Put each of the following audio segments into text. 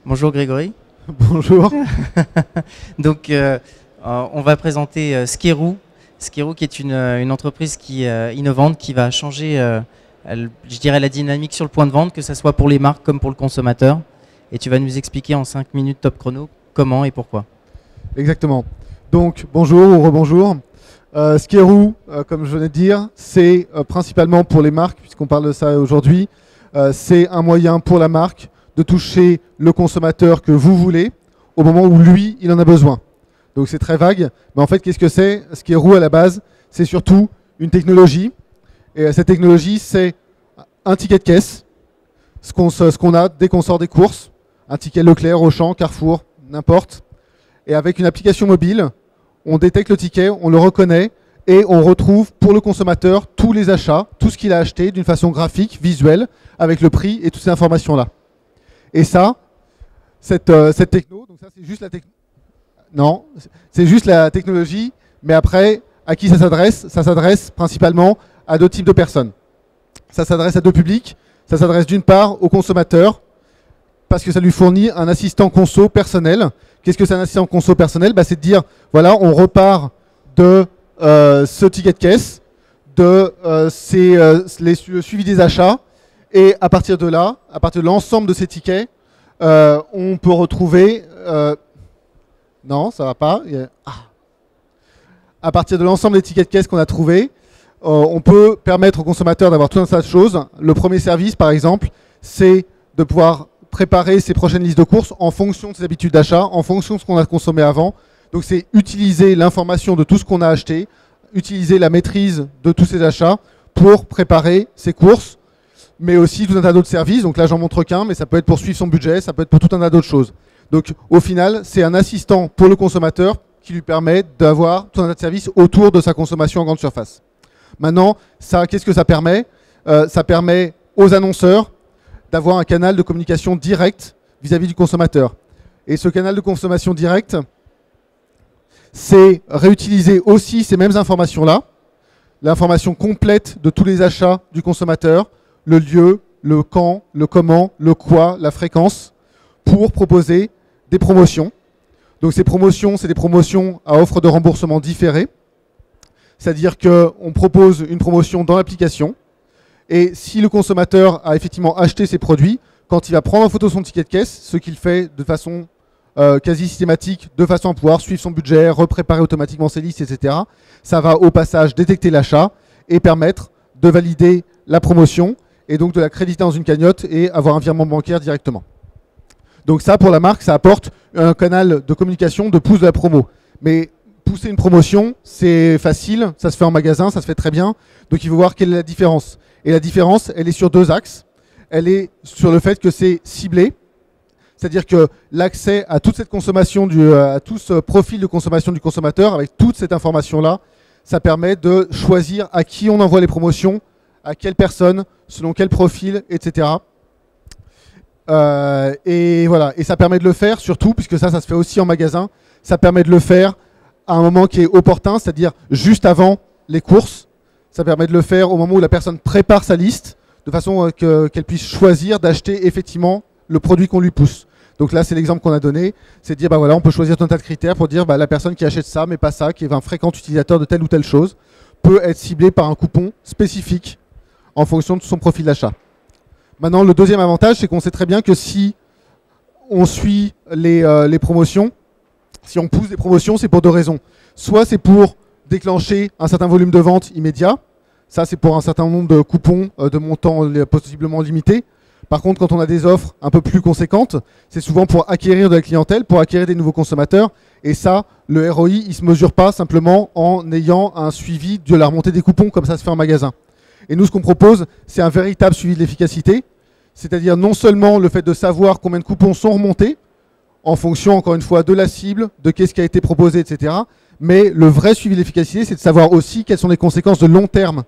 Bonjour Grégory. Bonjour. Donc, on va présenter Skeroo. Skeroo qui est une entreprise innovante qui va changer, je dirais, la dynamique sur le point de vente, que ce soit pour les marques comme pour le consommateur. Et tu vas nous expliquer en 5 minutes top chrono comment et pourquoi. Exactement. Donc, bonjour ou rebonjour. Skeroo, comme je venais de dire, c'est principalement pour les marques, puisqu'on parle de ça aujourd'hui. C'est un moyen pour la marque de toucher le consommateur que vous voulez au moment où lui, il en a besoin. Donc c'est très vague, mais en fait, qu'est-ce que c'est? Skeroo, à la base, c'est surtout une technologie. Et cette technologie, c'est un ticket de caisse, ce qu'on a dès qu'on sort des courses, un ticket Leclerc, Auchan, Carrefour, n'importe. Et avec une application mobile, on détecte le ticket, on le reconnaît, et on retrouve pour le consommateur tous les achats, tout ce qu'il a acheté d'une façon graphique, visuelle, avec le prix et toutes ces informations-là. Et ça, cette techno, donc ça c'est juste la non, c'est juste la technologie, mais après, à qui ça s'adresse? Ça s'adresse principalement à deux types de personnes. Ça s'adresse à deux publics. Ça s'adresse d'une part aux consommateurs, parce que ça lui fournit un assistant conso personnel. Qu'est-ce que c'est un assistant conso personnel? C'est de dire, voilà, on repart de ce ticket de caisse, de le suivi des achats, et à partir de là, à partir de l'ensemble de ces tickets, on peut retrouver... non, ça va pas. À partir de l'ensemble des tickets de caisse qu'on a trouvés, on peut permettre aux consommateurs d'avoir tout un tas de choses. Le premier service, par exemple, c'est de pouvoir préparer ses prochaines listes de courses en fonction de ses habitudes d'achat, en fonction de ce qu'on a consommé avant. Donc c'est utiliser l'information de tout ce qu'on a acheté, utiliser la maîtrise de tous ces achats pour préparer ses courses, mais aussi tout un tas d'autres services. Donc là, j'en montre qu'un, mais ça peut être pour suivre son budget, ça peut être pour tout un tas d'autres choses. Donc au final, c'est un assistant pour le consommateur qui lui permet d'avoir tout un tas de services autour de sa consommation en grande surface. Maintenant, qu'est-ce que ça permet? Ça permet aux annonceurs d'avoir un canal de communication direct vis-à-vis du consommateur. Et ce canal de consommation direct, c'est réutiliser aussi ces mêmes informations-là, l'information complète de tous les achats du consommateur, le lieu, le quand, le comment, le quoi, la fréquence, pour proposer des promotions. Donc ces promotions, c'est des promotions à offre de remboursement différé. C'est-à-dire qu'on propose une promotion dans l'application. Et si le consommateur a effectivement acheté ses produits, quand il va prendre en photo son ticket de caisse, ce qu'il fait de façon quasi systématique, de façon à pouvoir suivre son budget, repréparer automatiquement ses listes, etc., ça va au passage détecter l'achat et permettre de valider la promotion et donc de la créditer dans une cagnotte et avoir un virement bancaire directement. Donc ça, pour la marque, ça apporte un canal de communication de pouce de la promo. Mais pousser une promotion, c'est facile, ça se fait en magasin, ça se fait très bien. Donc il faut voir quelle est la différence. Et la différence, elle est sur deux axes. Elle est sur le fait que c'est ciblé, c'est-à-dire que l'accès à toute cette consommation, à tout ce profil de consommation du consommateur, avec toute cette information-là, ça permet de choisir à qui on envoie les promotions, à quelle personne, selon quel profil, etc. Et voilà, et ça permet de le faire surtout, puisque ça se fait aussi en magasin, ça permet de le faire à un moment qui est opportun, c'est-à-dire juste avant les courses. Ça permet de le faire au moment où la personne prépare sa liste, de façon qu'elle puisse choisir d'acheter effectivement le produit qu'on lui pousse. Donc là, c'est l'exemple qu'on a donné, c'est de dire, voilà, on peut choisir tout un tas de critères pour dire, la personne qui achète ça, mais pas ça, qui est un fréquent utilisateur de telle ou telle chose, peut être ciblée par un coupon spécifique en fonction de son profil d'achat. Maintenant, le deuxième avantage, c'est qu'on sait très bien que si on suit les promotions, si on pousse des promotions, c'est pour deux raisons. Soit c'est pour déclencher un certain volume de vente immédiat. Ça, c'est pour un certain nombre de coupons de montants possiblement limités. Par contre, quand on a des offres un peu plus conséquentes, c'est souvent pour acquérir de la clientèle, pour acquérir des nouveaux consommateurs. Et ça, le ROI, il ne se mesure pas simplement en ayant un suivi de la remontée des coupons, comme ça se fait en magasin. Et nous, ce qu'on propose, c'est un véritable suivi de l'efficacité, c'est-à-dire non seulement le fait de savoir combien de coupons sont remontés, en fonction, encore une fois, de la cible, de qu'est-ce qui a été proposé, etc. Mais le vrai suivi de l'efficacité, c'est de savoir aussi quelles sont les conséquences de long terme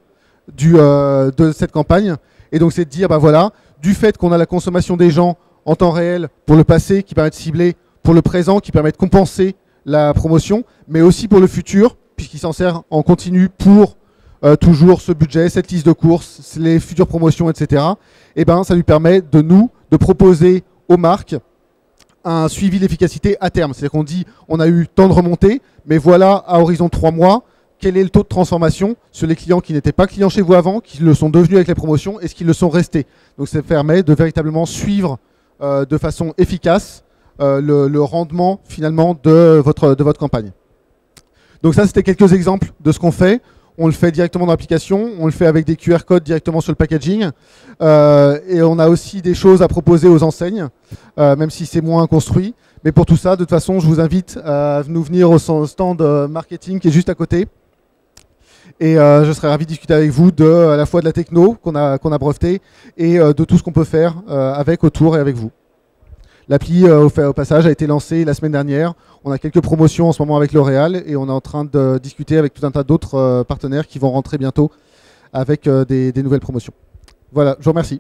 de cette campagne. Et donc, c'est de dire, voilà, du fait qu'on a la consommation des gens en temps réel pour le passé, qui permet de cibler, pour le présent, qui permet de compenser la promotion, mais aussi pour le futur, puisqu'il s'en sert en continu pour toujours ce budget, cette liste de courses, les futures promotions, etc. Et ça lui permet de proposer aux marques un suivi d'efficacité à terme. C'est-à-dire qu'on dit on a eu tant de remontées, mais voilà à horizon 3 mois, quel est le taux de transformation sur les clients qui n'étaient pas clients chez vous avant, qui le sont devenus avec les promotions, et ce qu'ils le sont restés. Donc ça permet de véritablement suivre de façon efficace le rendement finalement de votre campagne. Donc ça, c'était quelques exemples de ce qu'on fait. On le fait directement dans l'application, on le fait avec des QR codes directement sur le packaging. Et on a aussi des choses à proposer aux enseignes, même si c'est moins construit. Mais pour tout ça, de toute façon, je vous invite à nous venir au stand marketing qui est juste à côté. Et je serais ravi de discuter avec vous à la fois de la techno qu'on a breveté et de tout ce qu'on peut faire avec, autour et avec vous. L'appli, au passage, a été lancée la semaine dernière. On a quelques promotions en ce moment avec L'Oréal et on est en train de discuter avec tout un tas d'autres partenaires qui vont rentrer bientôt avec des nouvelles promotions. Voilà, je vous remercie.